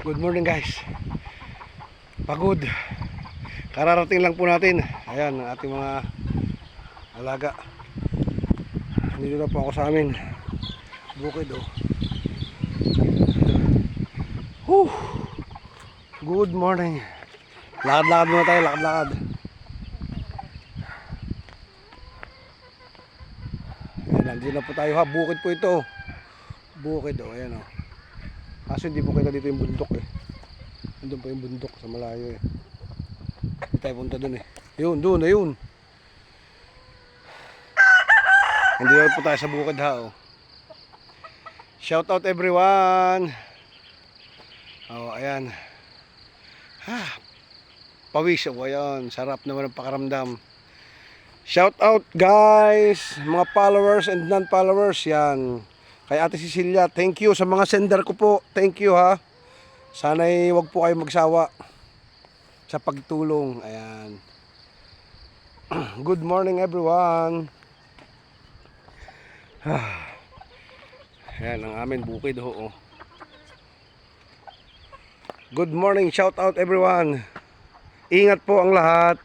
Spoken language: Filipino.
Good morning guys. Pagod. Kararating lang po natin. Ayan ang ating mga alaga. Nandito na po ako sa amin. Bukid oh. Whew. Good morning. Lakad-lakad muna tayo, lakad-lakad. Ayan, nandito na po tayo ha. Bukid po ito. Bukid oh, ayan oh. Kaso hindi po kita dito yung bundok eh. Nandun pa yung bundok sa malayo eh. Hindi tayo punta dun eh. Yun, dun, ayun. Nandito na po tayo sa bukid ha oh. Shout out everyone. Oh, ayan. Pawis oh, ayan. Sarap naman ang pakaramdam. Shout out guys, mga followers and non-followers yan. Kay Ate Cecilia, thank you sa mga sender ko po. Thank you ha. Sana'y wag po kayo magsawa sa pagtulong. Ayan. Good morning everyone. Ayan ang amin bukid ho. Good morning, shout out everyone. Ingat po ang lahat.